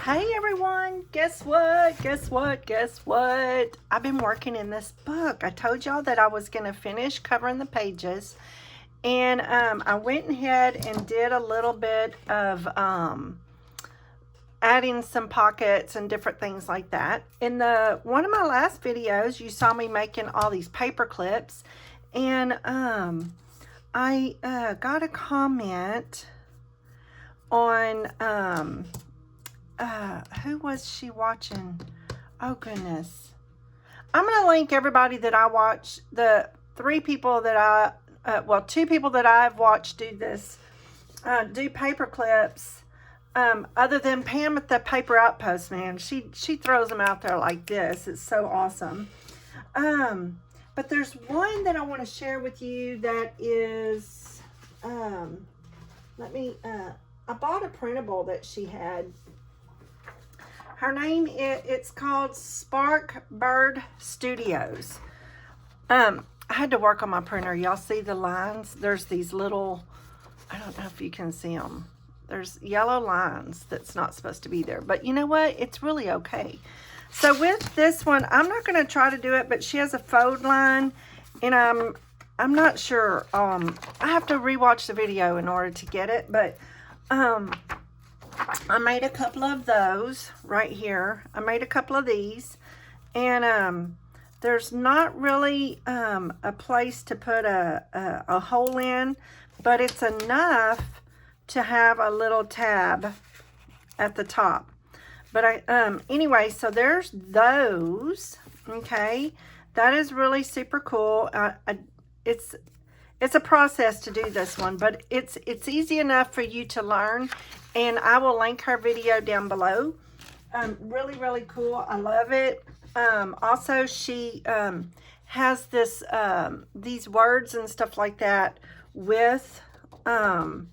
Hey everyone, guess what? I've been working in this book. I told y'all that I was going to finish covering the pages. And I went ahead and did a little bit of adding some pockets and different things like that. In one of my last videos, you saw me making all these paper clips. And I got a comment on... who was she watching? Oh goodness. I'm going to link everybody that I watched, the three people that two people that I've watched do this, do paper clips, other than Pam at the Paper Outpost, man. She throws them out there like this. It's so awesome. But there's one that I want to share with you that is, I bought a printable that she had. Her name, it's called Sparkbird Studios. I had to work on my printer. Y'all see the lines? There's these little, I don't know if you can see them. There's yellow lines that's not supposed to be there. But you know what? It's really okay. So with this one, I'm not going to try to do it, but she has a fold line. And I'm not sure. I have to rewatch the video in order to get it. But I made a couple of those right here. I made a couple of these, and there's not really a place to put a hole in, but it's enough to have a little tab at the top. But anyway, so there's those. Okay, that is really super cool. It's a process to do this one, but it's easy enough for you to learn, and I will link her video down below. Really cool. I love it. Also, she has these words and stuff like that with, and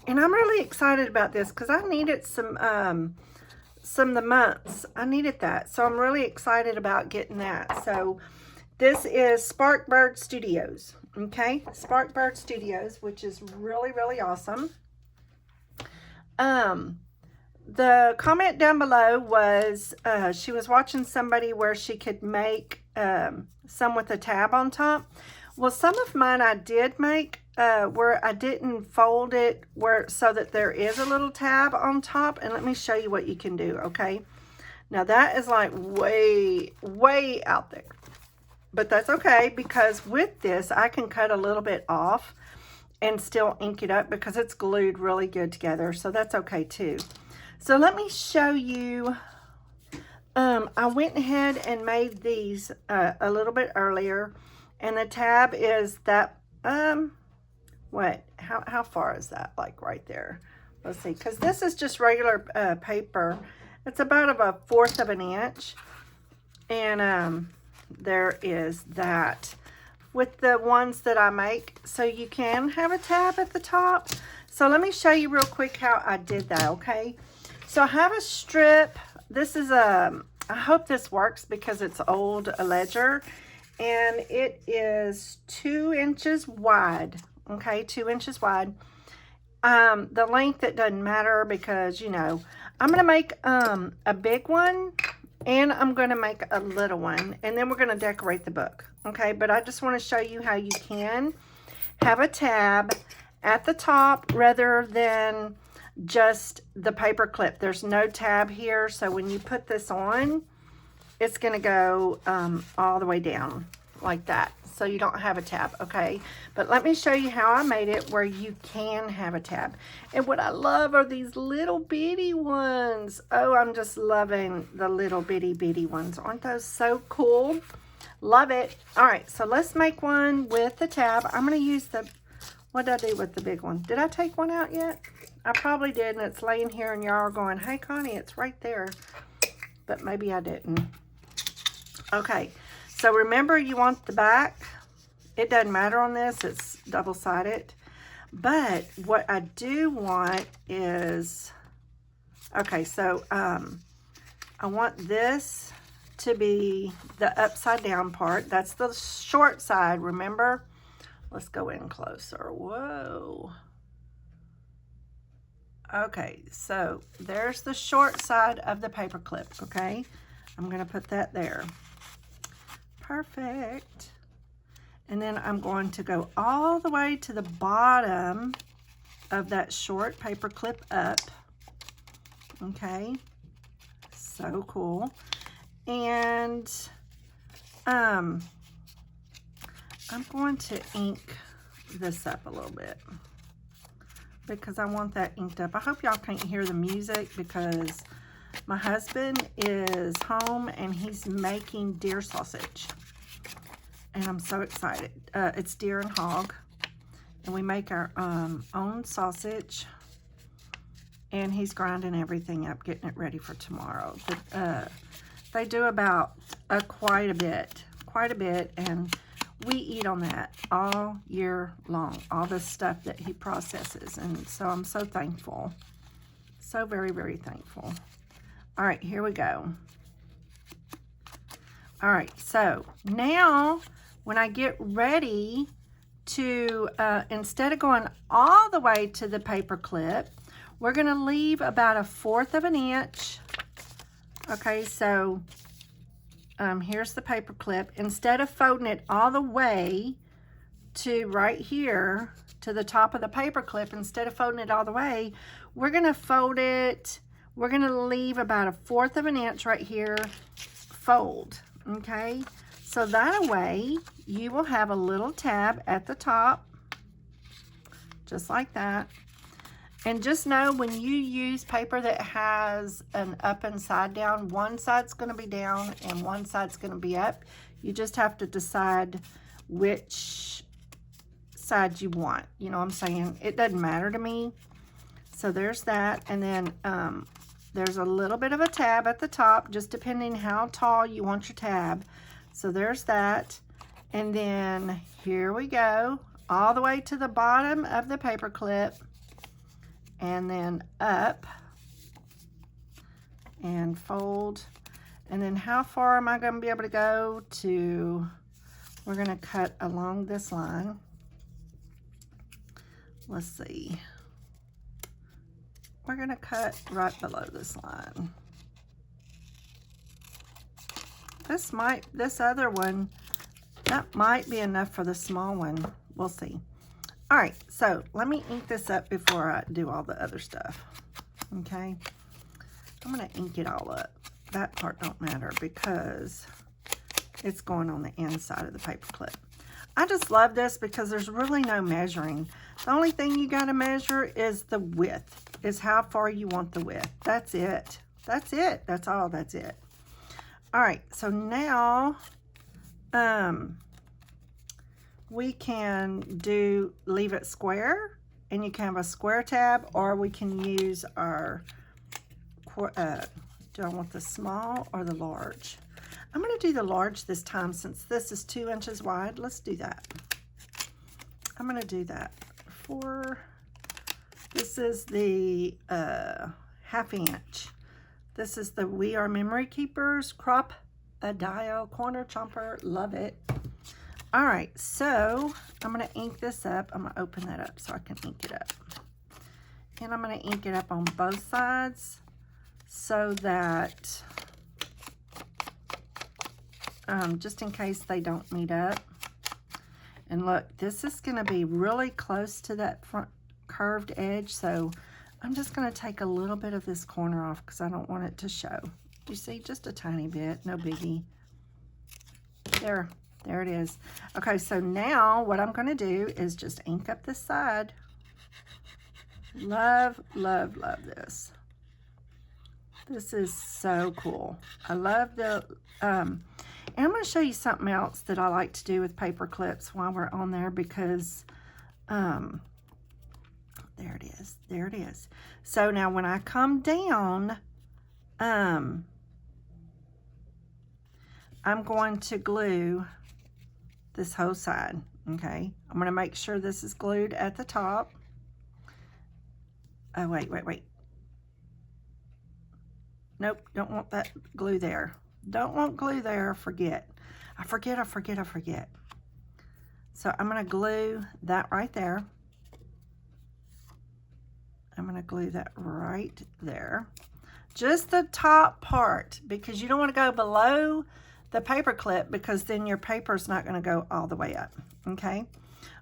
I'm really excited about this because I needed some of the months. I needed that, so I'm really excited about getting that. So this is Sparkbird Studios. Okay, Sparkbird Studios, which is really awesome. The comment down below was she was watching somebody where she could make some with a tab on top. Well, some of mine I did make where I didn't fold it so that there is a little tab on top. And let me show you what you can do. Okay, now that is like way out there. But that's okay, because with this, I can cut a little bit off and still ink it up because it's glued really good together. So that's okay too. So let me show you. I went ahead and made these a little bit earlier. And the tab is that, how far is that? Like right there. Let's see, because this is just regular paper. It's about a 1/4 of an inch. And, there is that with the ones that I make, so you can have a tab at the top. So let me show you real quick how I did that. Okay, so I have a strip. This is I hope this works because it's old ledger, and it is 2 inches wide. Okay, 2 inches wide. The length, it doesn't matter because, you know, I'm gonna make a big one, and I'm going to make a little one, and then we're going to decorate the book. Okay, but I just want to show you how you can have a tab at the top rather than just the paper clip. There's no tab here, so when you put this on, it's going to go all the way down like that. So you don't have a tab, okay? But let me show you how I made it where you can have a tab. And what I love are these little bitty ones. Oh, I'm just loving the little bitty ones. Aren't those so cool? Love it. All right, so let's make one with the tab. I'm going to use what did I do with the big one? Did I take one out yet? I probably did, and it's laying here, and y'all are going, hey, Connie, it's right there. But maybe I didn't. Okay. So remember, you want the back. It doesn't matter on this. It's double-sided. But what I do want is, okay, so I want this to be the upside down part. That's the short side, remember? Let's go in closer. Whoa. Okay, so there's the short side of the paper clip, okay? I'm going to put that there. Perfect. And then I'm going to go all the way to the bottom of that short paper clip up. Okay, so cool. And I'm going to ink this up a little bit because I want that inked up. I hope y'all can't hear the music because my husband is home and he's making deer sausage. And I'm so excited. It's deer and hog. And we make our own sausage. And he's grinding everything up, getting it ready for tomorrow. But, they do about quite a bit. And we eat on that all year long. All the stuff that he processes. And so I'm so thankful. So very, very thankful. All right, here we go. All right, so now when I get ready to, instead of going all the way to the paper clip, we're going to leave about 1/4 of an inch. Okay, so here's the paper clip. Instead of folding it all the way to right here to the top of the paper clip, instead of folding it all the way, we're going to fold it. We're going to leave about 1/4 of an inch right here, fold. Okay, so that way you will have a little tab at the top, just like that. And just know when you use paper that has an up and side down, one side's going to be down and one side's going to be up. You just have to decide which side you want. You know what I'm saying? It doesn't matter to me. So there's that. And then there's a little bit of a tab at the top, just depending how tall you want your tab. So there's that. And then here we go, all the way to the bottom of the paper clip. And then up and fold. And then how far am I going to be able to go to, we're going to cut along this line. Let's see. We're going to cut right below this line. This other one, that might be enough for the small one. We'll see. All right, so let me ink this up before I do all the other stuff. Okay, I'm gonna ink it all up. That part don't matter because it's going on the inside of the paper clip. I just love this because there's really no measuring. The only thing you gotta measure is the width, is how far you want the width. That's it. That's it. That's all. That's it. All right, so now, we can leave it square, and you can have a square tab, or we can use our, do I want the small or the large? I'm going to do the large this time since this is 2 inches wide. Let's do that. I'm going to do that. This is the 1/2 inch. This is the We Are Memory Keepers Crop a Dial Corner Chomper. Love it. All right, so I'm going to ink this up. I'm going to open that up so I can ink it up. And I'm going to ink it up on both sides so that, just in case they don't meet up. And look, this is going to be really close to that front curved edge, so I'm just going to take a little bit of this corner off because I don't want it to show. You see, just a tiny bit, no biggie. There it is. Okay, so now what I'm going to do is just ink up this side. Love, love, love this. This is so cool. I love the, and I'm going to show you something else that I like to do with paper clips while we're on there because, there it is. There it is. So now when I come down, I'm going to glue this whole side, okay? I'm going to make sure this is glued at the top. Oh, wait. Nope, don't want that glue there. Don't want glue there, forget. I forget. So I'm going to glue that right there. I'm going to glue that right there. Just the top part, because you don't want to go below the paper clip, because then your paper's not going to go all the way up. Okay.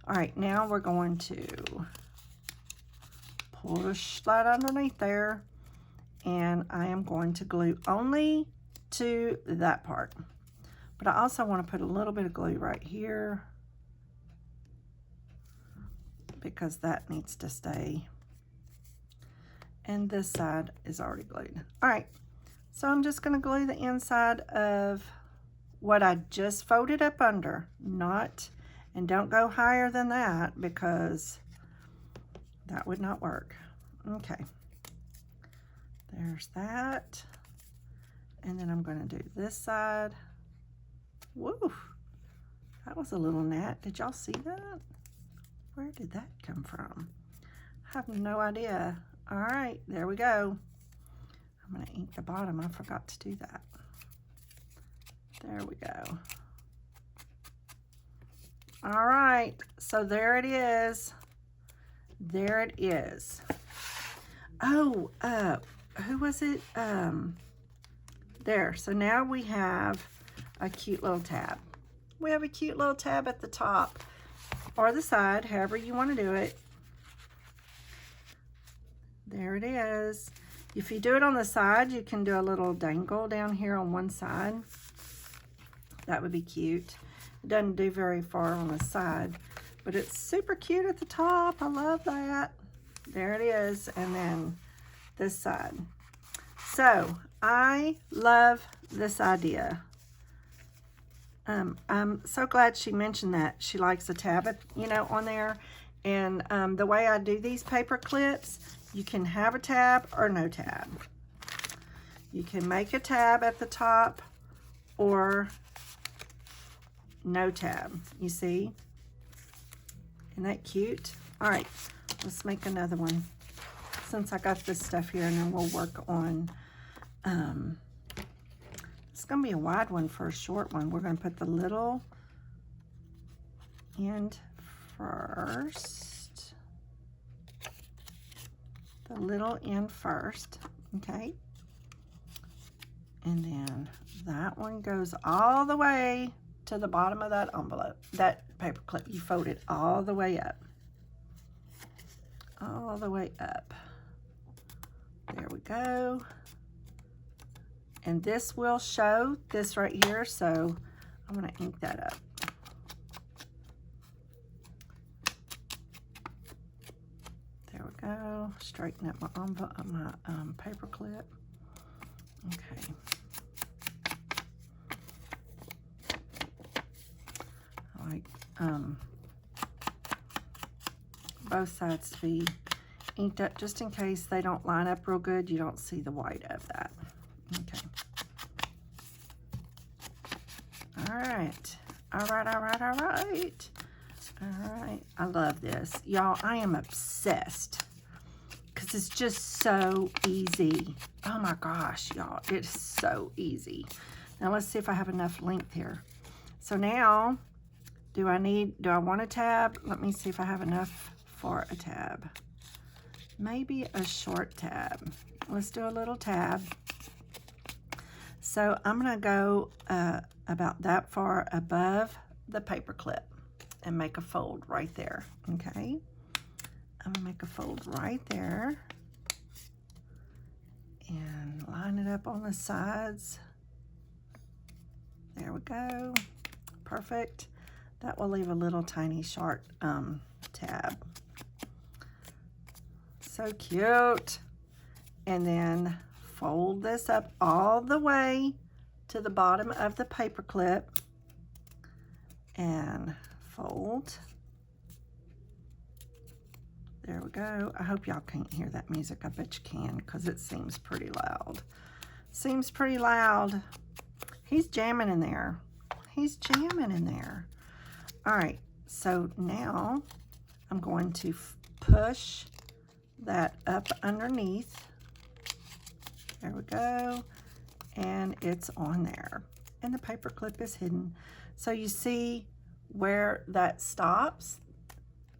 All right, now we're going to push that underneath there, and I am going to glue only to that part. But I also want to put a little bit of glue right here, because that needs to stay. And this side is already glued. All right, so I'm just going to glue the inside of what I just folded up under, and don't go higher than that, because that would not work. Okay, there's that. And then I'm going to do this side. Woo, that was a little gnat. Did y'all see that? Where did that come from? I have no idea. All right, there we go. I'm going to ink the bottom. I forgot to do that. There we go. All right, so there it is. There it is. Oh, who was it? There. So now we have a cute little tab. We have a cute little tab at the top or the side, however you want to do it. There it is. If you do it on the side, you can do a little dangle down here on one side. That would be cute. It doesn't do very far on the side, but it's super cute at the top. I love that. There it is. And then this side. So I love this idea. I'm so glad she mentioned that she likes a tab, on there. And the way I do these paper clips, you can have a tab or no tab. You can make a tab at the top or no tab. You see? Isn't that cute? All right, let's make another one. Since I got this stuff here, and then we'll work on, it's going to be a wide one for a short one. We're going to put the little end first. The little end first, okay? And then that one goes all the way to the bottom of that envelope, that paper clip. You fold it all the way up. All the way up. There we go. And this will show this right here, so I'm going to ink that up. There we go. Straighten up my envelope, my paper clip. Okay. I like both sides to be inked up, just in case they don't line up real good. You don't see the white of that. Okay. All right. All right, all right, all right. All right. I love this. Y'all, I am obsessed because it's just so easy. Oh my gosh, y'all. It's so easy. Now let's see if I have enough length here. So now, do I want a tab? Let me see if I have enough for a tab. Maybe a short tab. Let's do a little tab. So I'm going to go about that far above the paper clip and make a fold right there. Okay. I'm going to make a fold right there and line it up on the sides. There we go. Perfect. That will leave a little tiny short tab. So cute. And then fold this up all the way to the bottom of the paper clip and fold. There we go. I hope y'all can't hear that music. I bet you can, because it seems pretty loud. Seems pretty loud. He's jamming in there. He's jamming in there. All right, so now I'm going to push that up underneath. There we go. And it's on there. And the paper clip is hidden. So you see where that stops?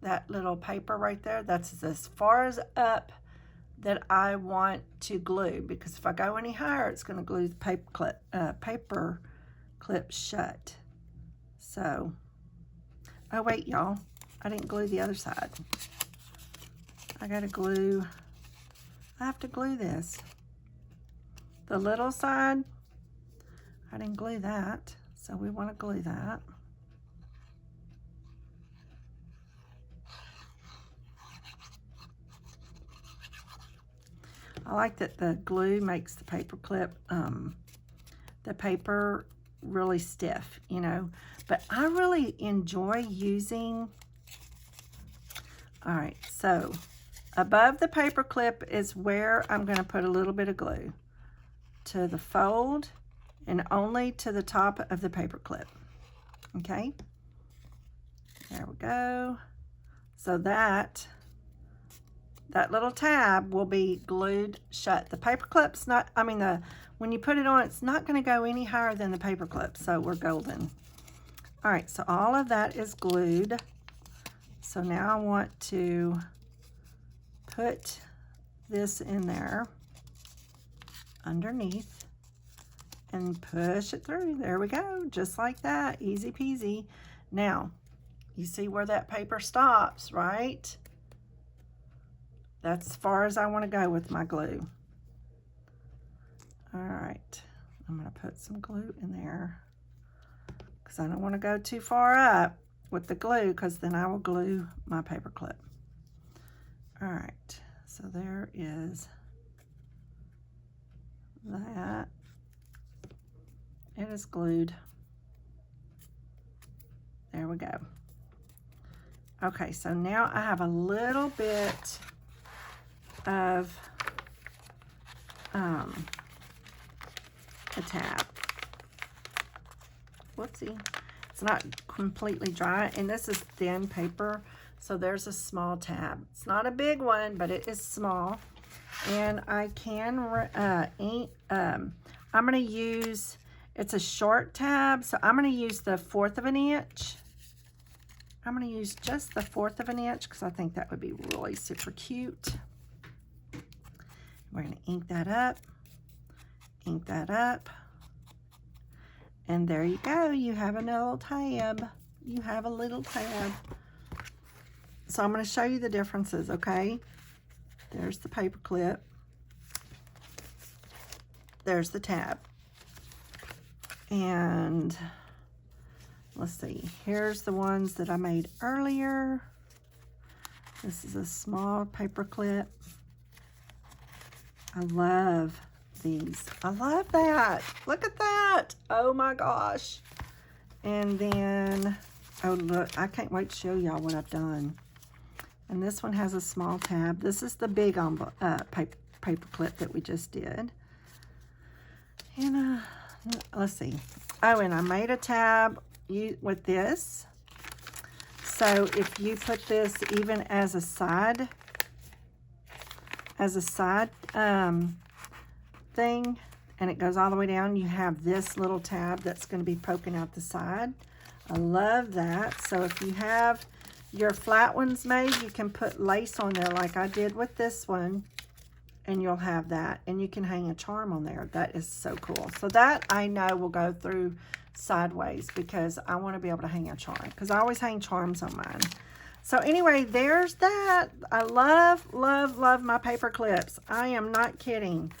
That little paper right there, that's as far as up that I want to glue, because if I go any higher, it's going to glue the paper clip shut. So, oh wait, y'all, I didn't glue the other side. I have to glue this. The little side, I didn't glue that, so we want to glue that. I like that the glue makes the paper clip, the paper really stiff, you know. But I really enjoy using, all right, so above the paper clip is where I'm going to put a little bit of glue to the fold and only to the top of the paper clip. Okay, there we go. So that little tab will be glued shut. The paper clip's not, when you put it on, it's not going to go any higher than the paper clip, so we're golden. All right, so all of that is glued. So now I want to put this in there underneath and push it through. There we go, just like that, easy peasy. Now, you see where that paper stops, right? That's as far as I want to go with my glue. All right, I'm going to put some glue in there because I don't want to go too far up with the glue, because then I will glue my paper clip. All right, so there is that. It is glued. There we go. Okay, so now I have a little bit of a tab. Whoopsie. It's not completely dry, and this is thin paper, so there's a small tab. It's not a big one, but it is small. And I can I'm going to use, it's a short tab, so I'm going to use the 1/4 of an inch. I'm going to use just the 1/4 of an inch because I think that would be really super cute. We're going to ink that up, and there you go. You have a little tab. You have a little tab. So I'm going to show you the differences, okay? There's the paper clip. There's the tab. And let's see. Here's the ones that I made earlier. This is a small paper clip. I love these. I love that. Look at that. Oh my gosh. And then, oh look, I can't wait to show y'all what I've done. And this one has a small tab. This is the big paper clip that we just did. And let's see. Oh, and I made a tab with this. So if you put this even as a side thing, and it goes all the way down, you have this little tab that's going to be poking out the side. I love that. So if you have your flat ones made, you can put lace on there like I did with this one, and you'll have that, and you can hang a charm on there. That is so cool. So that I know will go through sideways because I want to be able to hang a charm, because I always hang charms on mine. So anyway, there's that. I love, love, love my paper clips. I am not kidding.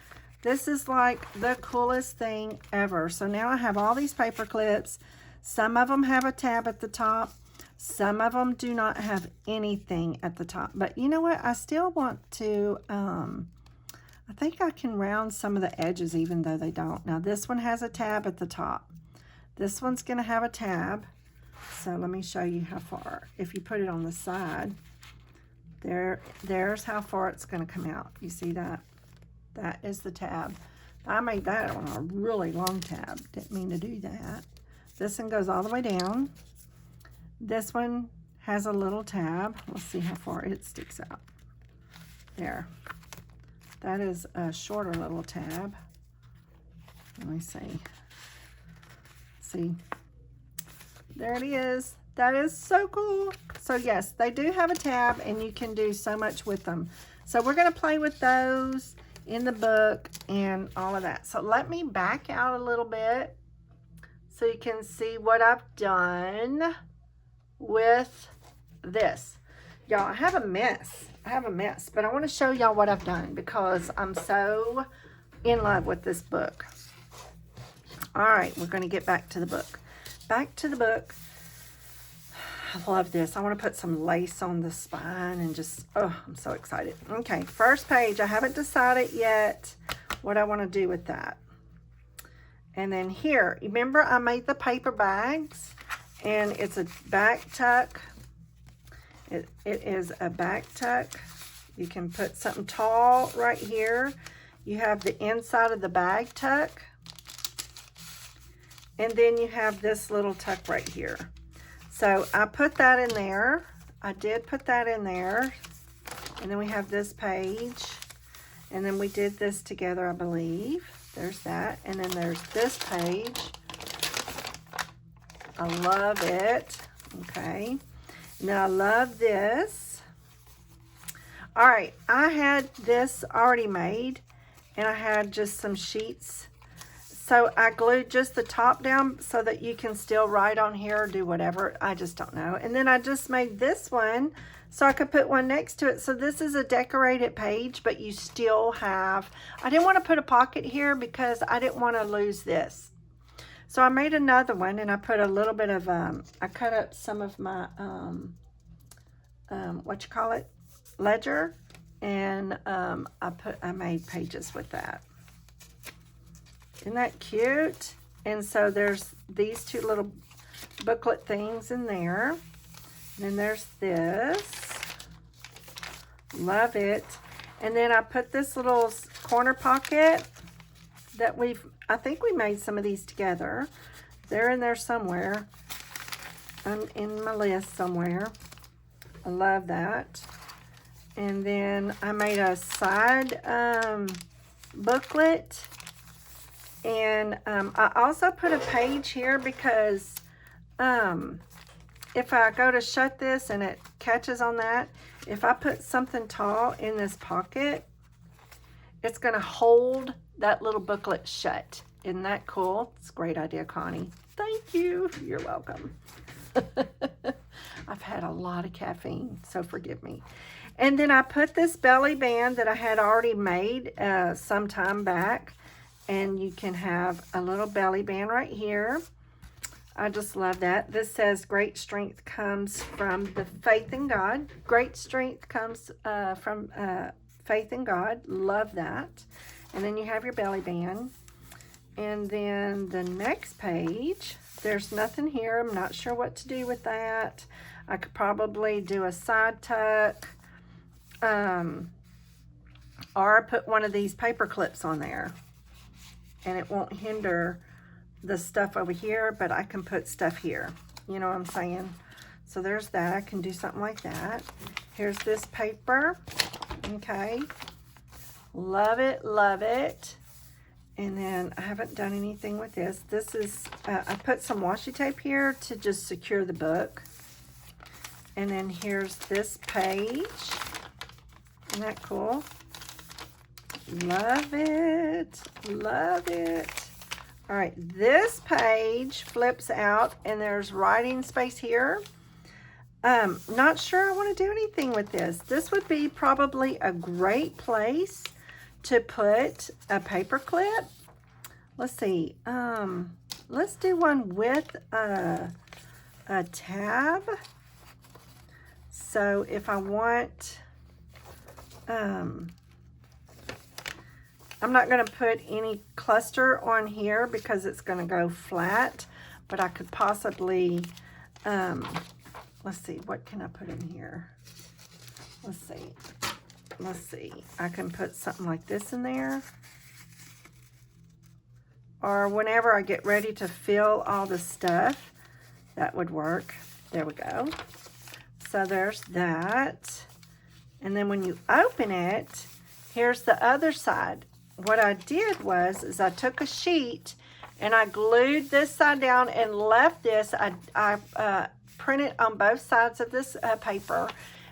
This is like the coolest thing ever. So now I have all these paper clips. Some of them have a tab at the top. Some of them do not have anything at the top. But you know what? I still want to, I think I can round some of the edges even though they don't. Now this one has a tab at the top. This one's going to have a tab. So let me show you how far. If you put it on the side, there's how far it's going to come out. You see that? That is the tab. I made that on a really long tab. Didn't mean to do that. This one goes all the way down. This one has a little tab. Let's see how far it sticks out. There. That is a shorter little tab. Let me see. See? There it is. That is so cool. So yes, they do have a tab, and you can do so much with them. So we're going to play with those in the book and all of that. So let me back out a little bit so you can see what I've done with this. Y'all, I have a mess. But I want to show y'all what I've done because I'm so in love with this book. All right, we're going to get back to the book. Back to the book. I love this. I want to put some lace on the spine and just, oh, I'm so excited. Okay, first page. I haven't decided yet what I want to do with that. And then here, remember I made the paper bags, and it's a back tuck. It is a back tuck. You can put something tall right here. You have the inside of the bag tuck. And then you have this little tuck right here. So I put that in there. I did put that in there. And then we have this page. And then we did this together, I believe. There's that. And then there's this page. I love it. Okay. Now I love this. All right. I had this already made. And I had just some sheets. So I glued just the top down so that you can still write on here or do whatever. I just don't know. And then I just made this one so I could put one next to it. So this is a decorated page, but you still have, I didn't want to put a pocket here because I didn't want to lose this. So I made another one and I put a little bit of, I cut up some of my, ledger. And I made pages with that. Isn't that cute? And so there's these two little booklet things in there. And then there's this. Love it. And then I put this little corner pocket that I think we made some of these together. They're in there somewhere. I'm in my list somewhere. I love that. And then I made a side booklet. And I also put a page here because if I go to shut this and it catches on that, if I put something tall in this pocket, it's going to hold that little booklet shut. Isn't that cool? It's a great idea, Connie. Thank you. You're welcome. I've had a lot of caffeine, so forgive me. And then I put this belly band that I had already made some time back. And you can have a little belly band right here. I just love that. This says, great strength comes from the faith in God. Great strength comes from faith in God. Love that. And then you have your belly band. And then the next page, there's nothing here. I'm not sure what to do with that. I could probably do a side tuck. Or put one of these paper clips on there. And it won't hinder the stuff over here, but I can put stuff here. You know what I'm saying? So there's that. I can do something like that. Here's this paper. Okay. Love it, love it. And then I haven't done anything with this. This is, I put some washi tape here to just secure the book. And then here's this page. Isn't that cool? Love it. Love it. All right, this page flips out and there's writing space here. Not sure I want to do anything with this. This would be probably a great place to put a paper clip. Let's see. Let's do one with a tab. So if I want, I'm not going to put any cluster on here because it's going to go flat, but I could possibly, let's see, what can I put in here? Let's see, I can put something like this in there. Or whenever I get ready to fill all the stuff, that would work. There we go. So there's that. And then when you open it, here's the other side. What I did was I took a sheet and I glued this side down and left this. I printed on both sides of this paper,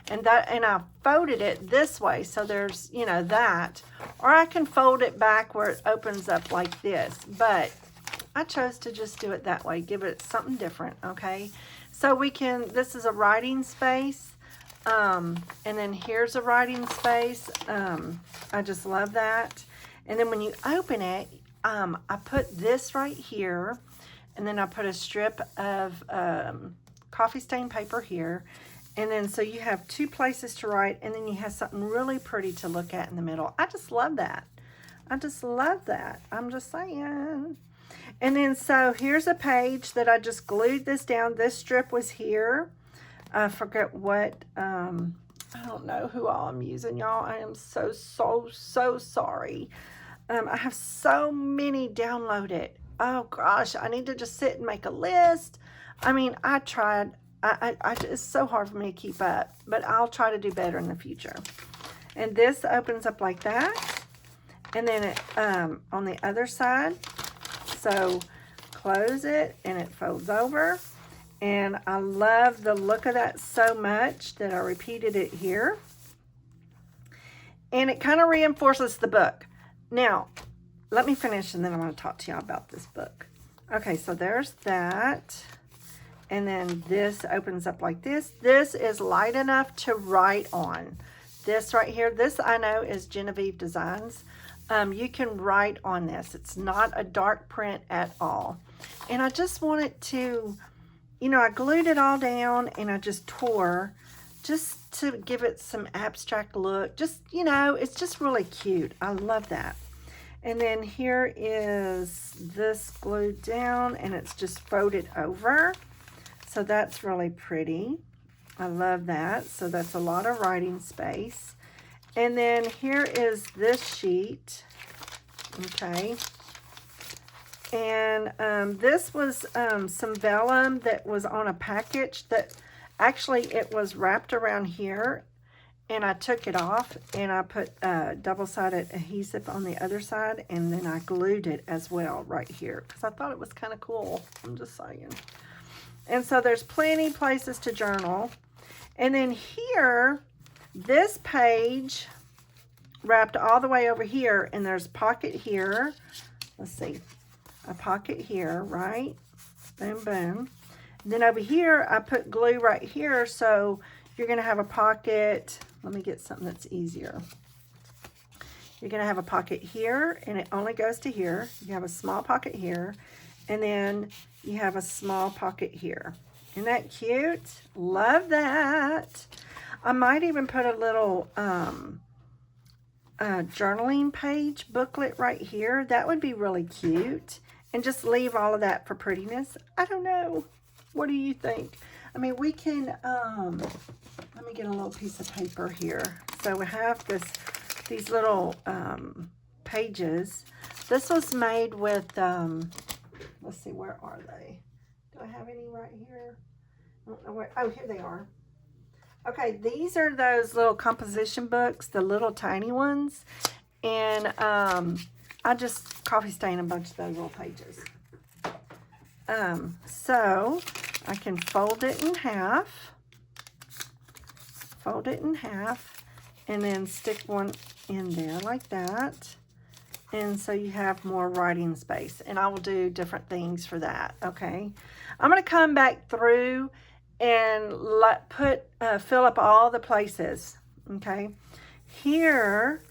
And I folded it this way, so there's, you know, that. Or I can fold it back where it opens up like this. But I chose to just do it that way, give it something different, okay? So we can, this is a writing space. And then here's a writing space. I just love that. And then when you open it, I put this right here, and then I put a strip of coffee stain paper here. And then so you have two places to write, and then you have something really pretty to look at in the middle. I just love that. I just love that. I'm just saying. And then so here's a page that I just glued this down. This strip was here. I forget what, I don't know who all I'm using, y'all. I am so sorry. I have so many downloaded. Oh gosh, I need to just sit and make a list. I mean, I tried. It's so hard for me to keep up, but I'll try to do better in the future. And this opens up like that. And then it, on the other side, so close it and it folds over. And I love the look of that so much that I repeated it here. And it kind of reinforces the book. Now, let me finish and then I'm going to talk to y'all about this book. Okay, so there's that. And then this opens up like this. This is light enough to write on. This right here, this I know is Genevieve Designs. You can write on this. It's not a dark print at all. And I just wanted to, you know, I glued it all down and I just tore just to give it some abstract look. Just, you know, it's just really cute. I love that. And then here is this glued down and it's just folded over. So that's really pretty. I love that. So that's a lot of writing space. And then here is this sheet. Okay. And this was some vellum that was on a package that actually it was wrapped around here. And I took it off and I put double-sided adhesive on the other side. And then I glued it as well right here because I thought it was kind of cool. I'm just saying. And so there's plenty places to journal. And then here, this page wrapped all the way over here, and there's a pocket here. Let's see, a pocket here, right? Boom, boom. And then over here, I put glue right here, so you're gonna have a pocket. Let me get something that's easier. You're gonna have a pocket here, and it only goes to here. You have a small pocket here, and then you have a small pocket here. Isn't that cute? Love that. I might even put a little journaling page booklet right here. That would be really cute. And just leave all of that for prettiness. I don't know. What do you think? I mean, we can, let me get a little piece of paper here. So we have these little pages. This was made with, let's see, where are they? Do I have any right here? I don't know where. Oh, here they are. Okay, these are those little composition books, the little tiny ones. And I just coffee stain a bunch of those little pages. So I can fold it in half. Fold it in half. And then stick one in there like that. And so you have more writing space. And I will do different things for that, okay? I'm going to come back through and fill up all the places, okay? Here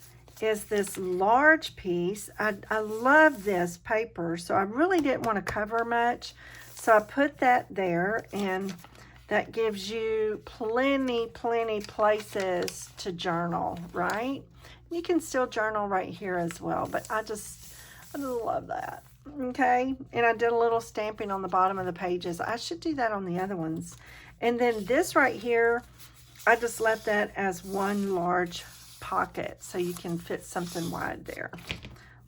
is this large piece. I love this paper, so I really didn't want to cover much. So I put that there, and that gives you plenty places to journal, right? You can still journal right here as well, but I just love that, okay? And I did a little stamping on the bottom of the pages. I should do that on the other ones. And then this right here, I just left that as one large pocket, so you can fit something wide there.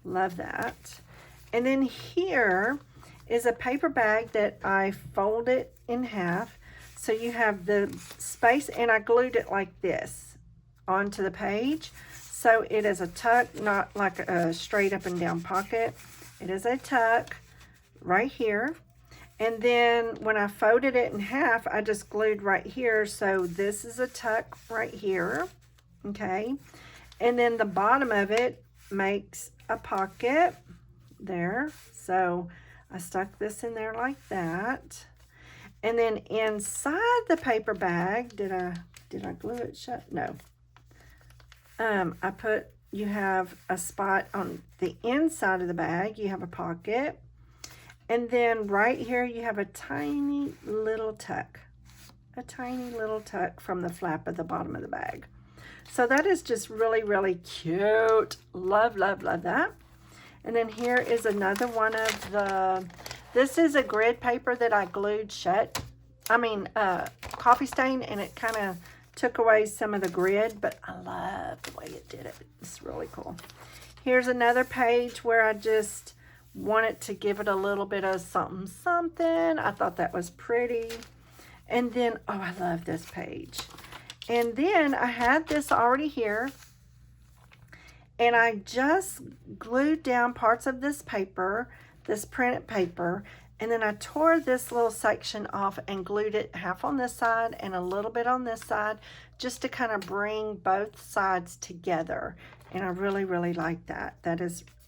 Love that. And then here is a paper bag that I folded in half, so you have the space, and I glued it like this onto the page. So it is a tuck, not like a straight up and down pocket. It is a tuck right here. And then when I folded it in half, I just glued right here. So this is a tuck right here, okay? And then the bottom of it makes a pocket there. So I stuck this in there like that. And then inside the paper bag, did I glue it shut? No. You have a spot on the inside of the bag. You have a pocket. And then right here, you have a tiny little tuck. A tiny little tuck from the flap at the bottom of the bag. So that is just really, really cute. Love, love, love that. And then here is another one of this is a grid paper that I glued shut. Coffee stain, and it kind of took away some of the grid, but I love the way it did it. It's really cool. Here's another page where I just wanted to give it a little bit of something, something. I thought that was pretty. And then, oh, I love this page. And then I had this already here, and I just glued down parts of this paper, this printed paper, and then I tore this little section off and glued it half on this side and a little bit on this side, just to kind of bring both sides together. And I really, really like that.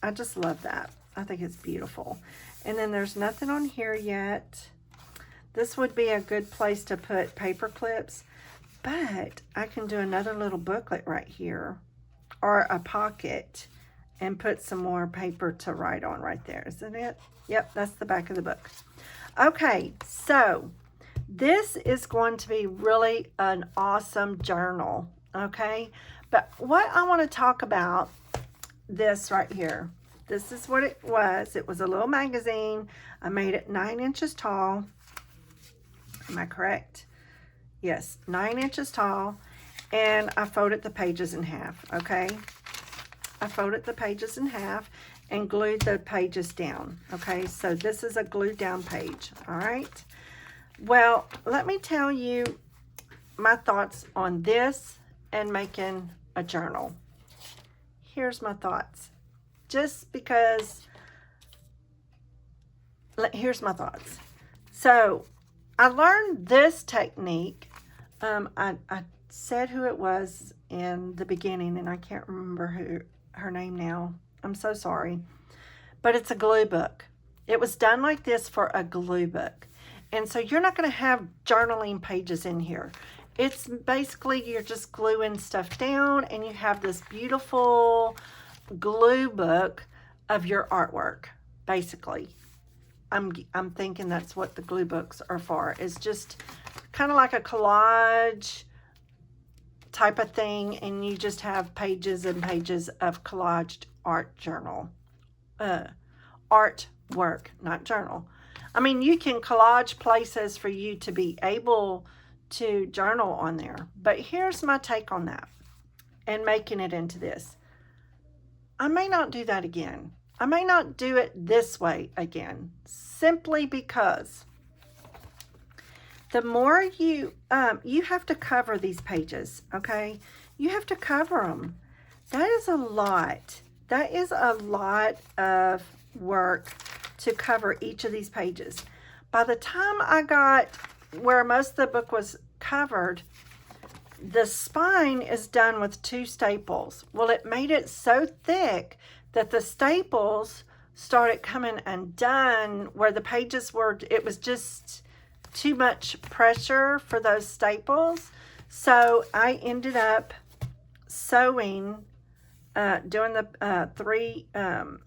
I just love that. I think it's beautiful. And then there's nothing on here yet. This would be a good place to put paper clips, but I can do another little booklet right here, or a pocket, and put some more paper to write on right there. Isn't it? Yep, that's the back of the book. Okay, so this is going to be really an awesome journal, okay? But what I want to talk about, this right here. This is what it was. It was a little magazine. I made it 9 inches tall. Am I correct? Yes, 9 inches tall. And I folded the pages in half, okay? I folded the pages in half and glued the pages down, okay? So this is a glued down page, all right? Well, let me tell you my thoughts on this and making a journal. Here's my thoughts. Just because, here's my thoughts. So I learned this technique. I said who it was in the beginning, and I can't remember her name now. I'm so sorry. But it's a glue book. It was done like this for a glue book. And so you're not going to have journaling pages in here. It's basically you're just gluing stuff down, and you have this beautiful glue book of your artwork, basically. I'm thinking that's what the glue books are for. It's just kind of like a collage type of thing, and you just have pages and pages of collaged art journal. Artwork, not journal. I mean, you can collage places for you to be able to journal on there. But here's my take on that and making it into this. I may not do that again. I may not do it this way again, simply because the more you have to cover these pages, okay? You have to cover them. That is a lot. That is a lot of work to cover each of these pages. By the time I got where most of the book was covered, the spine is done with 2 staples. Well, it made it so thick that the staples started coming undone where the pages were, it was just too much pressure for those staples. So I ended up sewing, doing the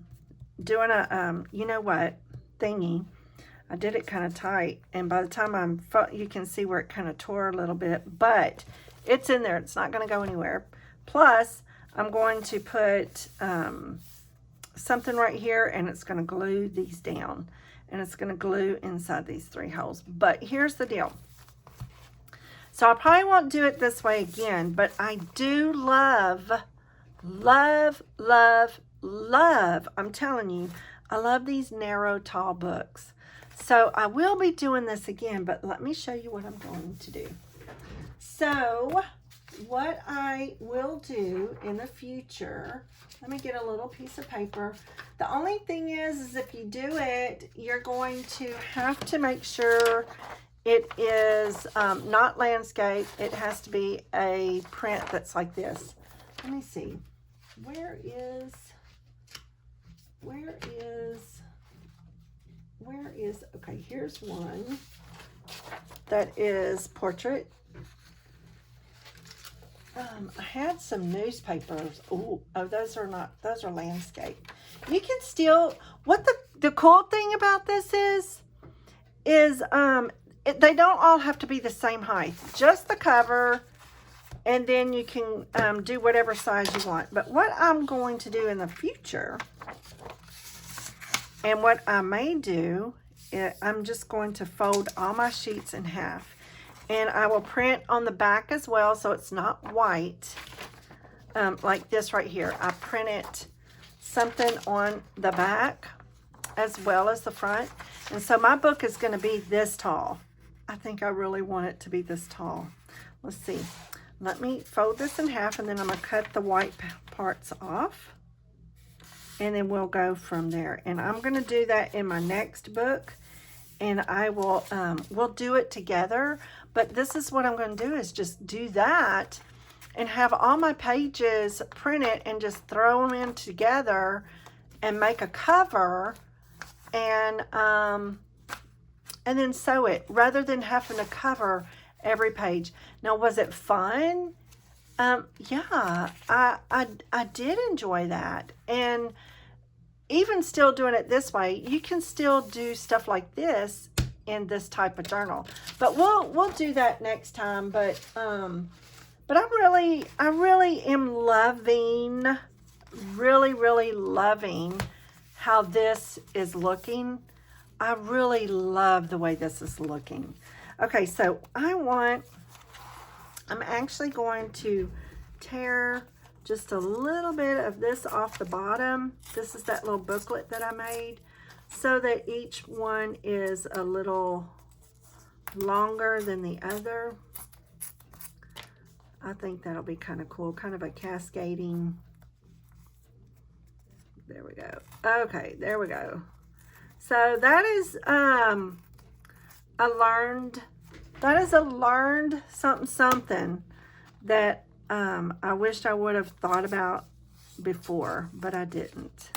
doing a, you know what, thingy. I did it kind of tight, and by the time you can see where it kind of tore a little bit, but it's in there. It's not going to go anywhere. Plus, I'm going to put something right here, and it's going to glue these down, and it's going to glue inside these 3 holes. But here's the deal. So I probably won't do it this way again, but I do love, I'm telling you, I love these narrow, tall books. So I will be doing this again, but let me show you what I'm going to do. So what I will do in the future, let me get a little piece of paper. The only thing is if you do it, you're going to have to make sure it is not landscape. It has to be a print that's like this. Let me see. Where is, okay, here's one that is portrait. I had some newspapers. Oh, those are not, those are landscape. You can still, what the cool thing about this is they don't all have to be the same height. Just the cover, and then you can do whatever size you want. But what I'm going to do in the future, and what I may do, I'm just going to fold all my sheets in half. And I will print on the back as well, so it's not white. Like this right here. I printed something on the back as well as the front. And so my book is going to be this tall. I think I really want it to be this tall. Let's see. Let me fold this in half, and then I'm going to cut the white parts off. And then we'll go from there. And I'm going to do that in my next book. And I will, we'll do it together. But this is what I'm going to do, is just do that and have all my pages printed and just throw them in together and make a cover and then sew it rather than having to cover every page. Now, was it fun? Yeah, I did enjoy that. And even still doing it this way, you can still do stuff like this in this type of journal. But we'll do that next time. But I really am loving, really loving how this is looking. I really love the way this is looking. Okay, so I'm actually going to tear just a little bit of this off the bottom. This is that little booklet that I made, so that each one is a little longer than the other. I think that'll be kind of cool, kind of a cascading. There we go. Okay, there we go. So that is a learned something that I wished I would have thought about before, but I didn't.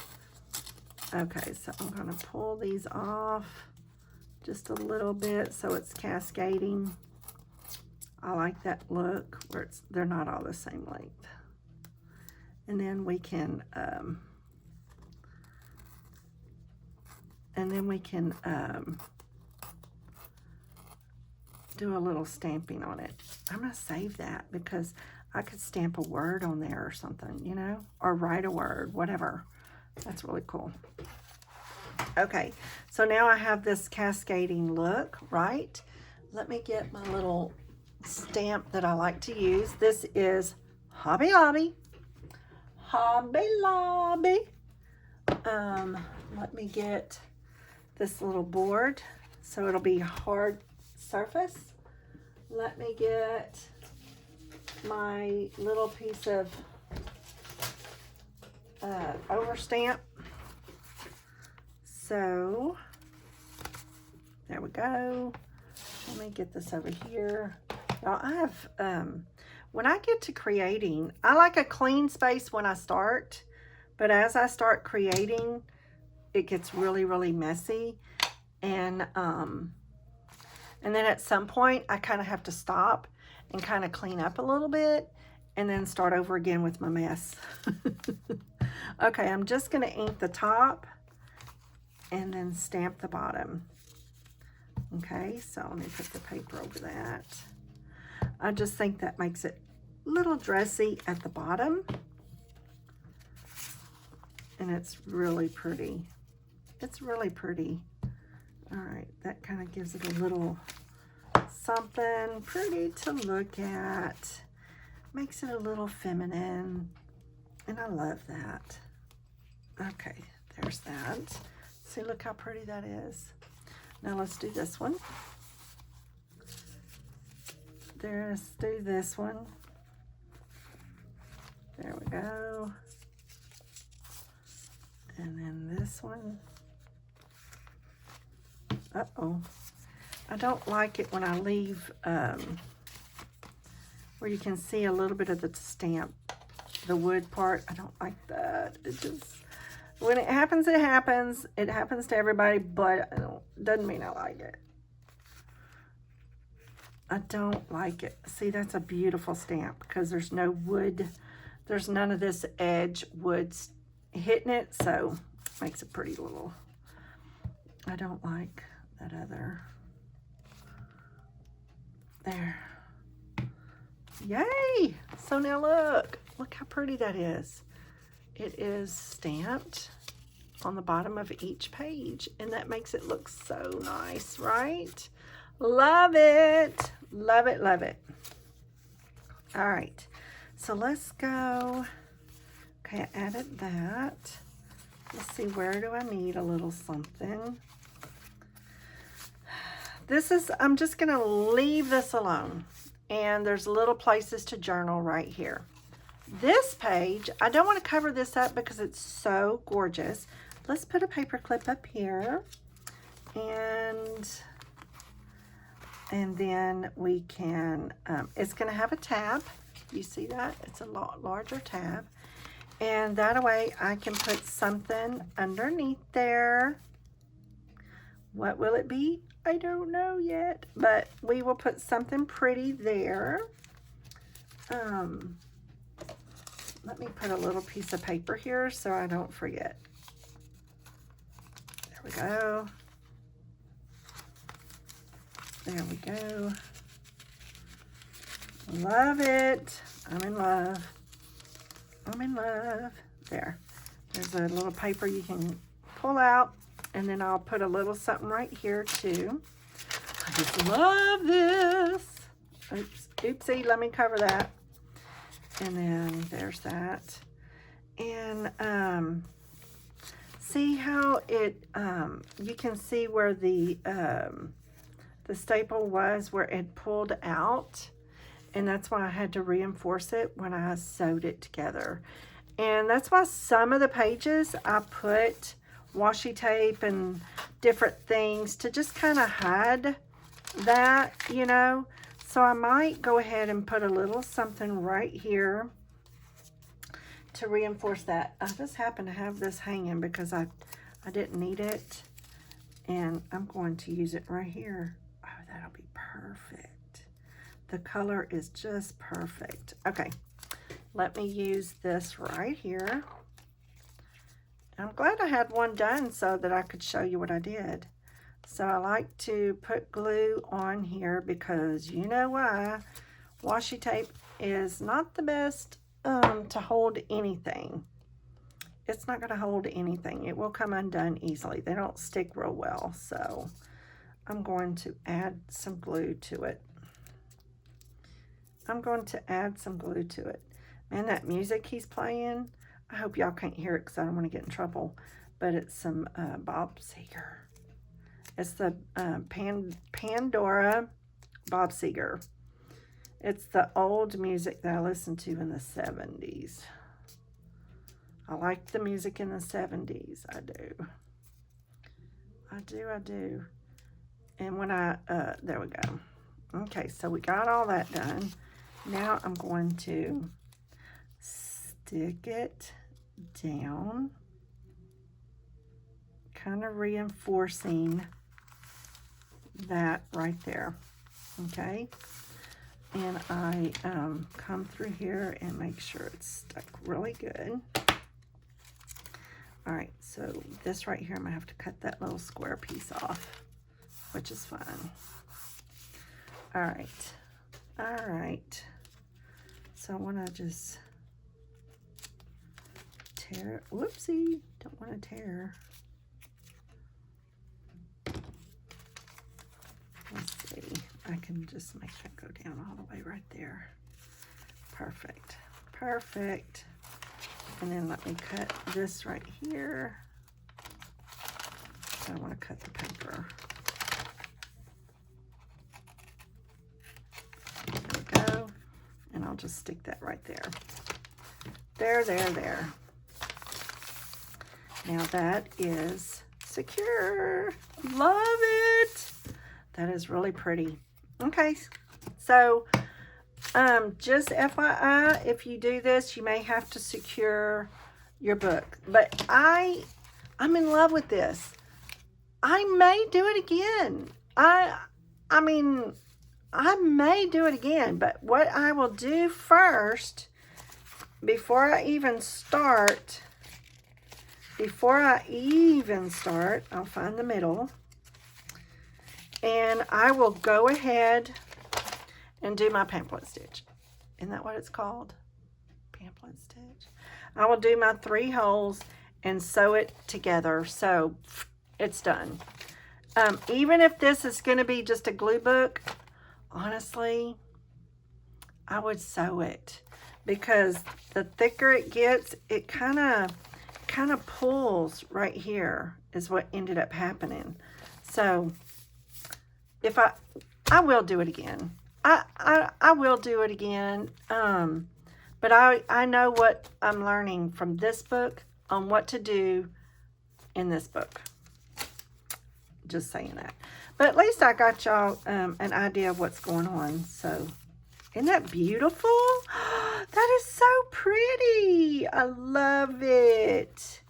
Okay, so I'm going to pull these off just a little bit so it's cascading. I like that look where they're not all the same length. And then we can do a little stamping on it. I'm going to save that because I could stamp a word on there or something, you know, or write a word, whatever. That's really cool. Okay, so now I have this cascading look, right? Let me get my little stamp that I like to use. This is Hobby Lobby. Hobby Lobby. Let me get this little board so it'll be hard surface. Let me get my little piece of overstamp. So there we go. Let me get this over here. Now I have, when I get to creating, I like a clean space when I start, but as I start creating, it gets really messy. And then at some point, I kind of have to stop and kind of clean up a little bit and then start over again with my mess. Okay, I'm just going to ink the top and then stamp the bottom. Okay, so let me put the paper over that. I just think that makes it a little dressy at the bottom. And it's really pretty. It's really pretty. All right, that kind of gives it a little something pretty to look at. Makes it a little feminine. And I love that. Okay, there's that. See, look how pretty that is. Now let's do this one. Let's do this one. There we go. And then this one. Uh-oh. I don't like it when I leave where you can see a little bit of the stamp, the wood part. I don't like that. It just, when it happens, it happens. It happens to everybody, but doesn't mean I like it. I don't like it. See, that's a beautiful stamp because there's no wood. There's none of this edge wood hitting it, so it makes a pretty little. I don't like that other. There. Yay! So now look how pretty that is. It is stamped on the bottom of each page, and that makes it look so nice, right? Love it. Love it, love it. All right, so let's go. Okay, I added that. Let's see, where do I need a little something? This is, I'm just gonna leave this alone. And there's little places to journal right here. This page, I don't want to cover this up because it's so gorgeous. Let's put a paper clip up here. And then we can, it's going to have a tab. You see that? It's a lot larger tab. And that way I can put something underneath there. What will it be? I don't know yet, but we will put something pretty there. Let me put a little piece of paper here so I don't forget. There we go. There we go. Love it. I'm in love. I'm in love. There. There's a little paper you can pull out. And then I'll put a little something right here too. I just love this. Oops, oopsie, let me cover that. And then there's that. And see how it, you can see where the staple was, where it pulled out. And that's why I had to reinforce it when I sewed it together. And that's why some of the pages I put washi tape and different things to just kind of hide that, you know. So I might go ahead and put a little something right here to reinforce that. I just happen to have this hanging because I didn't need it, and I'm going to use it right here. Oh, that'll be perfect. The color is just perfect. Okay, let me use this right here. I'm glad I had one done so that I could show you what I did. So I like to put glue on here because you know why. Washi tape is not the best to hold anything. It's not going to hold anything. It will come undone easily. They don't stick real well. So I'm going to add some glue to it. I'm going to add some glue to it. Man, that music he's playing, I hope y'all can't hear it because I don't want to get in trouble, but it's some Bob Seger. It's the Pandora Bob Seger. It's the old music that I listened to in the 70s. I like the music in the 70s. I do. I do. And when there we go. Okay, so we got all that done. Now I'm going to stick it down, kind of reinforcing that right there. Okay, and I come through here and make sure it's stuck really good. All right, so this right here, I'm gonna have to cut that little square piece off, which is fine. All right, so I want to just tear, whoopsie, don't want to tear. Let's see, I can just make that go down all the way right there. Perfect, perfect. And then let me cut this right here. I want to cut the paper. There we go. And I'll just stick that right there. There, there, there. Now that is secure. Love it. That is really pretty. Okay, so just FYI, if you do this, you may have to secure your book. But I'm in love with this. I may do it again. I mean, I may do it again, but what I will do first, before I even start, I'll find the middle, and I will go ahead and do my pamphlet stitch. Isn't that what it's called? Pamphlet stitch. I will do my 3 holes and sew it together, so it's done. Even if this is going to be just a glue book, honestly, I would sew it, because the thicker it gets, it kind of pulls right here, is what ended up happening. So if I will do it again. I will do it again. But I know what I'm learning from this book on what to do in this book. Just saying that. But at least I got y'all an idea of what's going on. So, isn't that beautiful? That is so pretty. I love it.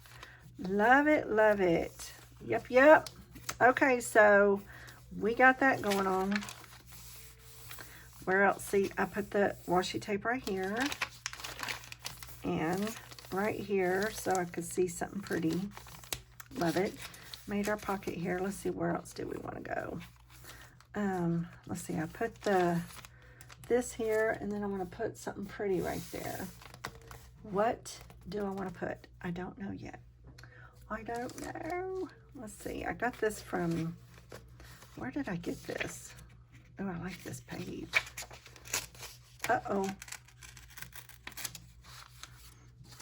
Love it, love it. Yep, yep. Okay, so we got that going on. Where else? See, I put the washi tape right here. And right here, so I could see something pretty. Love it. Made our pocket here. Let's see, where else do we want to go? Let's see, I put this here, and then I'm going to put something pretty right there. What do I want to put? I don't know yet. I don't know. Let's see, I got this from, where did I get this? Oh, I like this page. Uh-oh.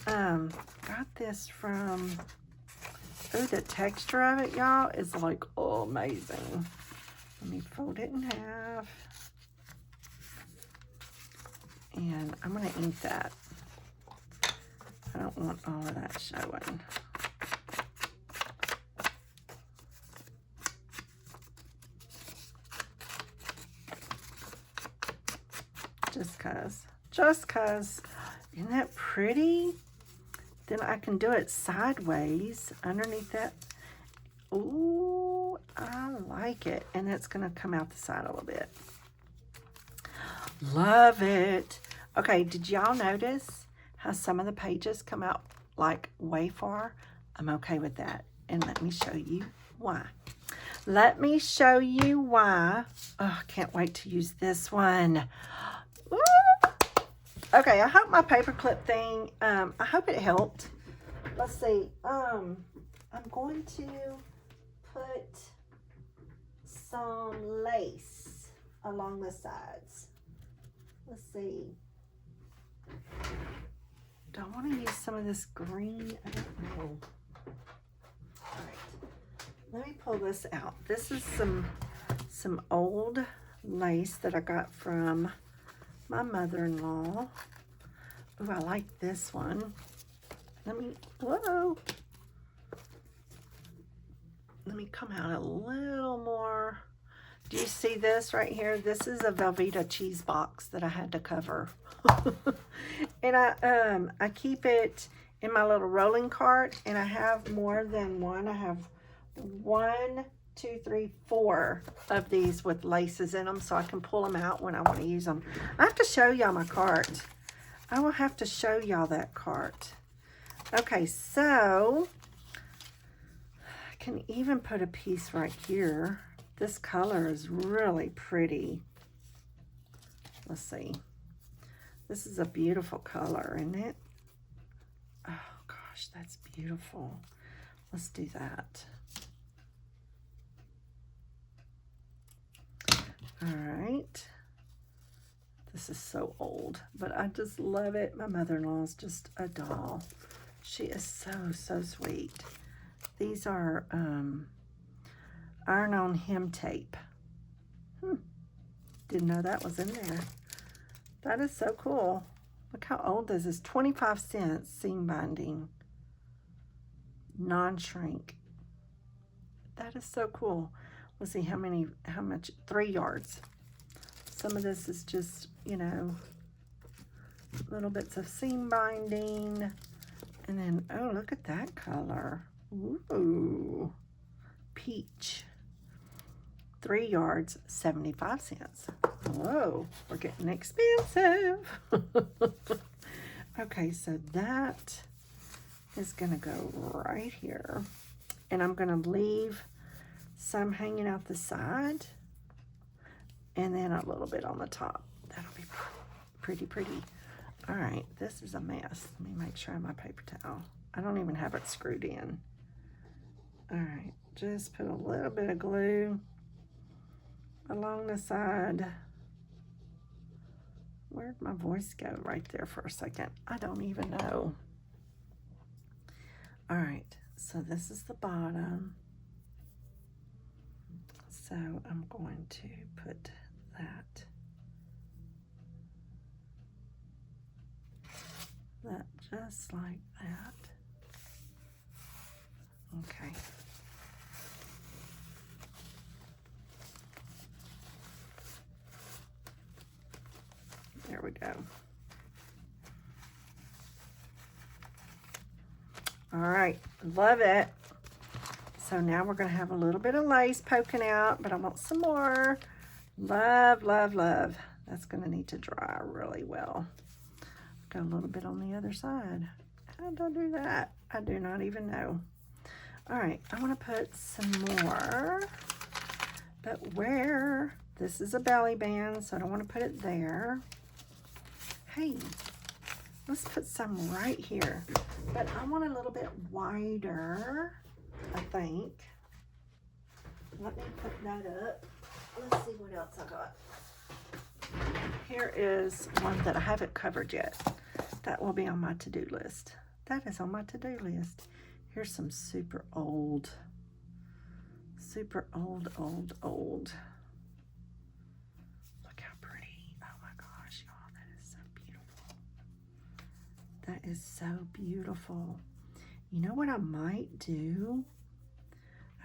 Got this from, oh, the texture of it, y'all, is like, oh, amazing. Let me fold it in half. And I'm going to ink that. I don't want all of that showing. Just cause. Isn't that pretty? Then I can do it sideways underneath that. Ooh, I like it. And it's going to come out the side a little bit. Love it. Okay, did y'all notice how some of the pages come out like way far? I'm okay with that. And let me show you why. Let me show you why. Oh, I can't wait to use this one. Woo! Okay, I hope my paperclip thing, I hope it helped. Let's see. I'm going to put some lace along the sides. Let's see. Do I want to use some of this green? I don't know. All right. Let me pull this out. This is some old lace that I got from my mother-in-law. Oh, I like this one. Whoa. Let me come out a little more. Do you see this right here? This is a Velveeta cheese box that I had to cover. And I keep it in my little rolling cart, and I have more than one. I have 1, 2, 3, 4 of these with laces in them, so I can pull them out when I want to use them. I have to show y'all my cart. I will have to show y'all that cart. Okay, so I can even put a piece right here. This color is really pretty. Let's see. This is a beautiful color, isn't it? Oh gosh, that's beautiful. Let's do that. All right. This is so old, but I just love it. My mother-in-law is just a doll. She is so sweet. These are iron-on hem tape. Didn't know that was in there. That is so cool. Look how old this is. 25 cents seam binding. Non-shrink. That is so cool. Let's see how much, 3 yards. Some of this is just, you know, little bits of seam binding. And then, oh, look at that color. Ooh, peach. 3 yards, 75 cents. Whoa, we're getting expensive. Okay, so that is gonna go right here. And I'm gonna leave some hanging out the side and then a little bit on the top. That'll be pretty, pretty. All right, this is a mess. Let me make sure I have my paper towel. I don't even have it screwed in. All right, just put a little bit of glue along the side. Where'd my voice go? Right there for a second. I don't even know. All right, so this is the bottom. So I'm going to put that just like that. Okay. There we go. All right, love it. So now we're gonna have a little bit of lace poking out, but I want some more. Love, love, love. That's gonna need to dry really well. Got a little bit on the other side. How do I do that? I do not even know. All right, I wanna put some more, but where? This is a belly band, so I don't wanna put it there. Hey, let's put some right here, but I want a little bit wider, I think. Let me put that up. Let's see what else I got. Here is one that I haven't covered yet. That will be on my to-do list. That is on my to-do list. Here's some super old. Look how pretty. Oh my gosh, y'all, that is so beautiful. That is so beautiful. You know what I might do?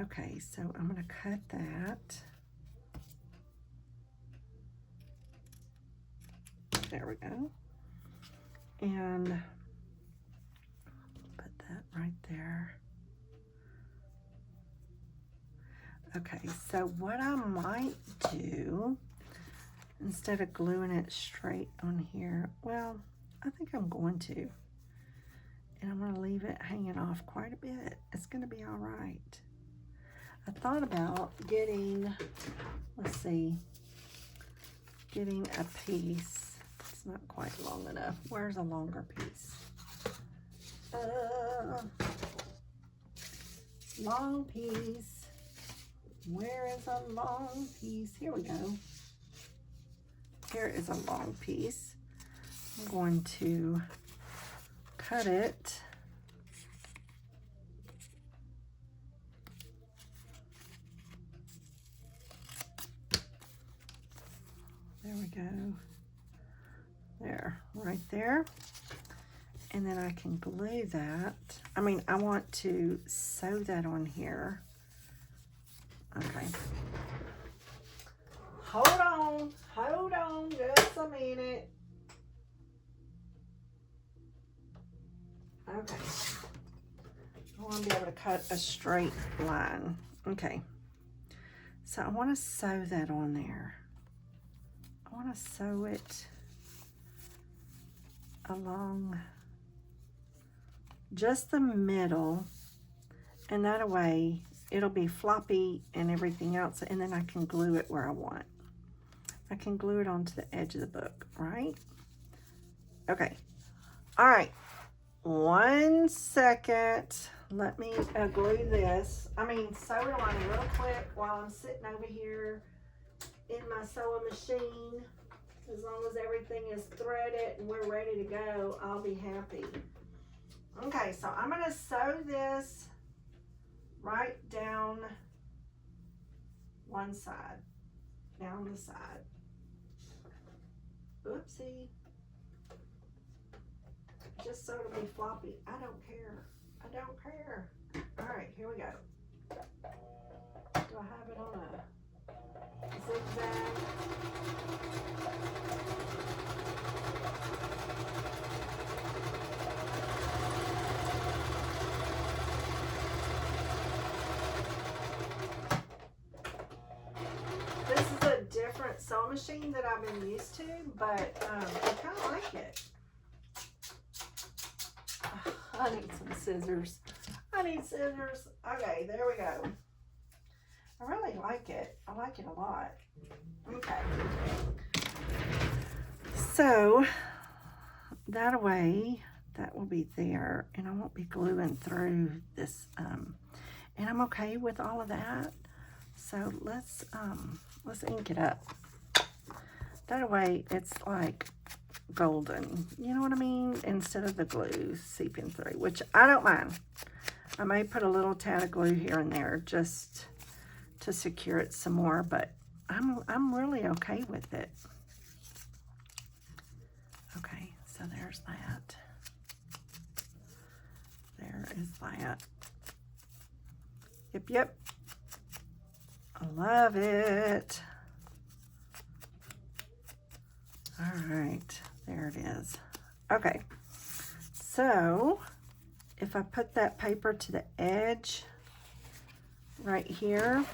Okay, so I'm gonna cut that. There we go. And put that right there. Okay, so what I might do, instead of gluing it straight on here, well, I think I'm going to. And I'm going to leave it hanging off quite a bit. It's going to be all right. I thought about getting, let's see, getting a piece. It's not quite long enough. Where's a longer piece? Long piece. Where is a long piece? Here we go. Here is a long piece. I'm going to cut it. There we go. There, right there. And then I can glue that. I mean, I want to sew that on here. Okay. Hold on just a minute. Okay. I want to be able to cut a straight line. Okay. So I want to sew that on there. I want to sew it along just the middle, and that way it'll be floppy and everything else, and then I can glue it where I want. I can glue it onto the edge of the book, right? Okay. All right. 1 second. Let me glue this. Sew it on real quick while I'm sitting over here in my sewing machine. As long as everything is threaded and we're ready to go, I'll be happy. Okay, so I'm going to sew this right down one side, down the side. Oopsie. just so it'll be floppy. I don't care. I don't care. All right, here we go. Do I have it on a zigzag? This is a different sewing machine that I've been used to, but I kind of like it. I need some scissors. I need scissors. Okay, there we go. I really like it. I like it a lot. Okay. So that way, that will be there, and I won't be gluing through this. And I'm okay with all of that. So let's ink it up. That way, it's like golden. You know what I mean? Instead of the glue seeping through, which I don't mind. I may put a little tad of glue here and there just to secure it some more, but I'm really okay with it. Okay, so there's that. There is that. Yep, yep. I love it. All right, there it is. Okay, so if I put that paper to the edge right here,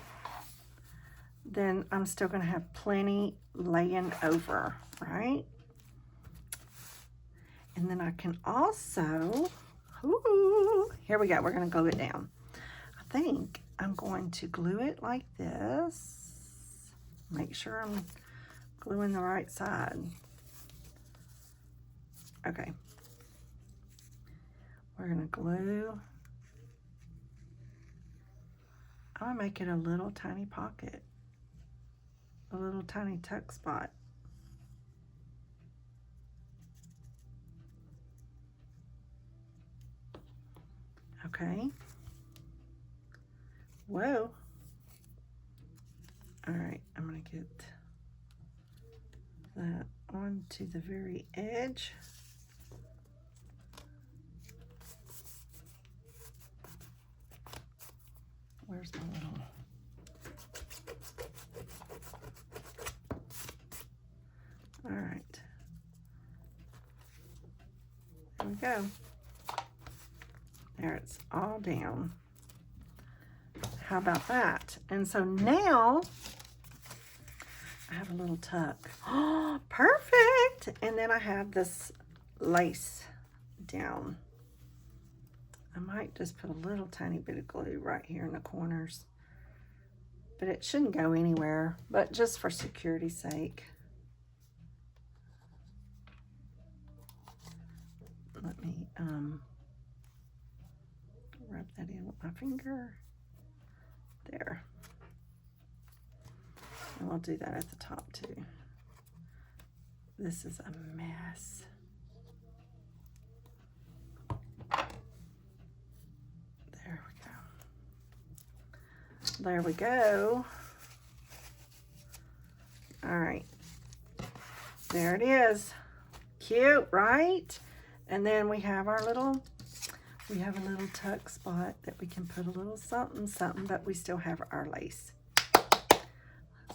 then I'm still going to have plenty laying over, right? And then I can also, ooh, here we go. We're going to glue it down. I think I'm going to glue it like this. Make sure I'm gluing the right side. Okay. We're going to glue. I'm going to make it a little tiny pocket. A little tiny tuck spot. Okay. Whoa. All right, I'm going to get that onto the very edge. Where's my little... All right. There we go. There, it's all down. How about that? And so now I have a little tuck. Oh, perfect. And then I have this lace down. I might just put a little tiny bit of glue right here in the corners, but it shouldn't go anywhere, but just for security's sake. Let me rub that in with my finger. There. And we'll do that at the top too. This is a mess. There we go. There we go. All right. There it is. Cute, right? And then we have our little, we have a little tuck spot that we can put a little something, something, but we still have our lace.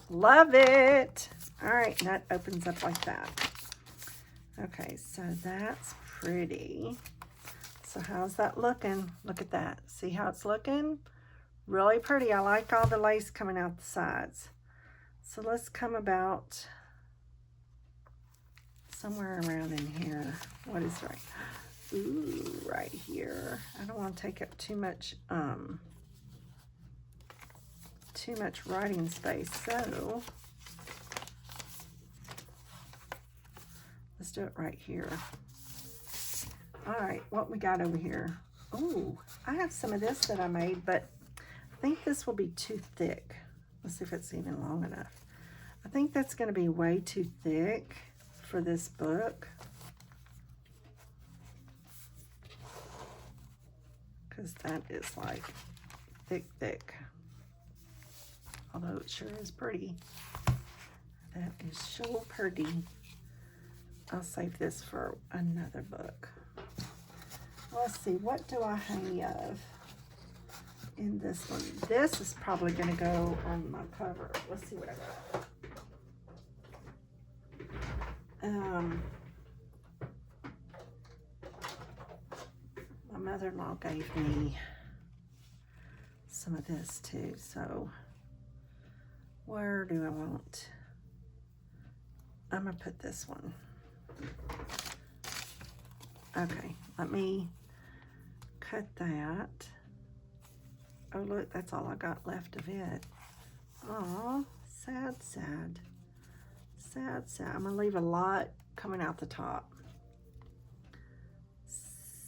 Love it. All right, and that opens up like that. Okay, so that's pretty. So how's that looking? Look at that. See how it's looking? Really pretty. I like all the lace coming out the sides. So let's come about somewhere around in here. What is right? Ooh, right here. I don't want to take up too much writing space, so let's do it right here. All right, what we got over here? Oh, I have some of this that I made, but I think this will be too thick. Let's see if it's even long enough. I think that's going to be way too thick for this book, because that is like thick. Although it sure is pretty. That is so pretty. I'll save this for another book. Let's see, what do I have in this one? This is probably going to go on my cover. Let's see what I got. My mother-in-law gave me some of this too, so where do I want? I'm gonna put this one. Okay, let me cut that. Oh look, that's all I got left of it. Oh, sad, sad. Sad, sad. I'm gonna leave a lot coming out the top.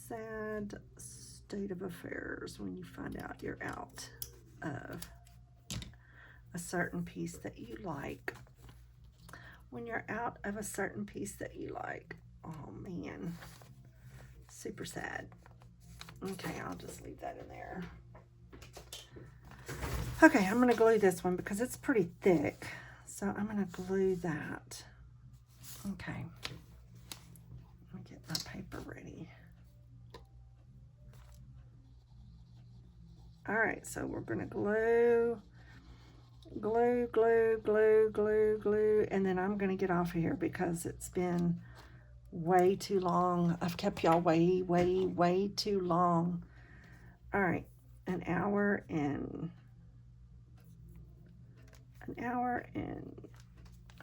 Sad state of affairs when you find out you're out of a certain piece that you like. When you're out of a certain piece that you like. Oh man, super sad. Okay, I'll just leave that in there. Okay, I'm gonna glue this one because it's pretty thick. So I'm gonna glue that. Okay, let me get my paper ready. All right, so we're gonna glue, glue, glue, glue, glue, glue, and then I'm gonna get off of here because it's been way too long. I've kept y'all way, way, way too long. All right, an hour and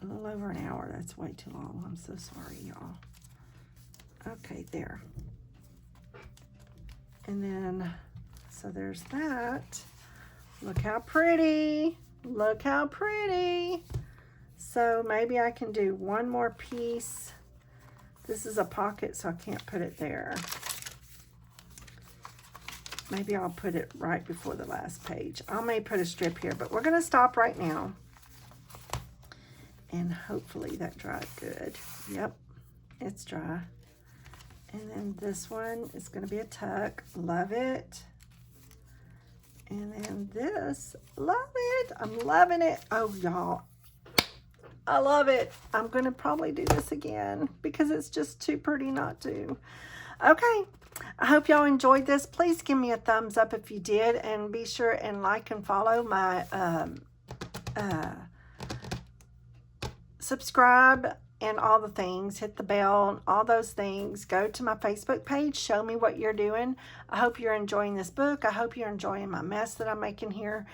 a little over an hour. That's way too long. I'm so sorry, y'all. Okay, there. And then, so there's that. Look how pretty. Look how pretty. So maybe I can do one more piece. This is a pocket, so I can't put it there. Maybe I'll put it right before the last page. I may put a strip here, but we're going to stop right now. And hopefully that dried good. Yep, it's dry. And then this one is going to be a tuck. Love it. And then this, love it. I'm loving it. Oh, y'all, I love it. I'm going to probably do this again because it's just too pretty not to. Okay, I hope y'all enjoyed this. Please give me a thumbs up if you did, and be sure and like and follow my subscribe and all the things. Hit the bell, all those things. Go to my Facebook page. Show me what you're doing. I hope you're enjoying this book. I hope you're enjoying my mess that I'm making here.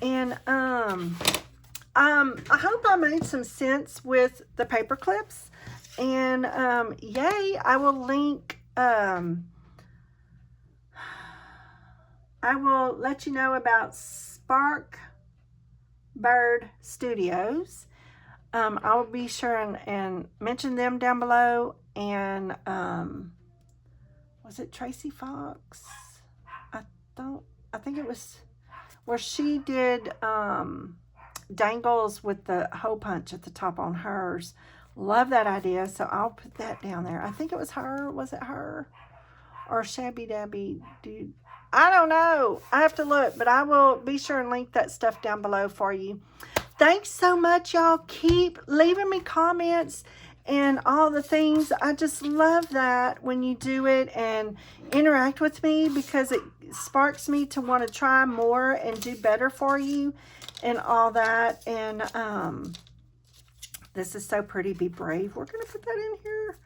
And I hope I made some sense with the paper clips. And yay, I will link. I will let you know about Sparkbird Studios. I'll be sure and mention them down below. And was it Tracie Fox? I think it was where she did dangles with the hole punch at the top on hers. Love that idea, so I'll put that down there. I think it was her. Was it her? Or Shabby Dabby Dude? I don't know. I have to look, but I will be sure and link that stuff down below for you. Thanks so much, y'all. Keep leaving me comments and all the things. I just love that when you do it and interact with me, because it sparks me to want to try more and do better for you and all that. And this is so pretty. Be brave. We're going to put that in here.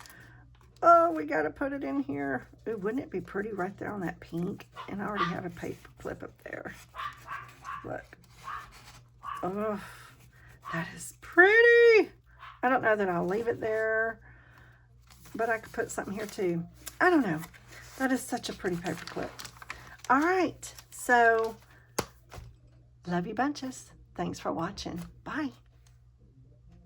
Oh, we got to put it in here. Ooh, wouldn't it be pretty right there on that pink? And I already have a paper clip up there. Look. Oh, that is pretty. I don't know that I'll leave it there, but I could put something here too. I don't know. That is such a pretty paper clip. All right. So, love you bunches. Thanks for watching. Bye.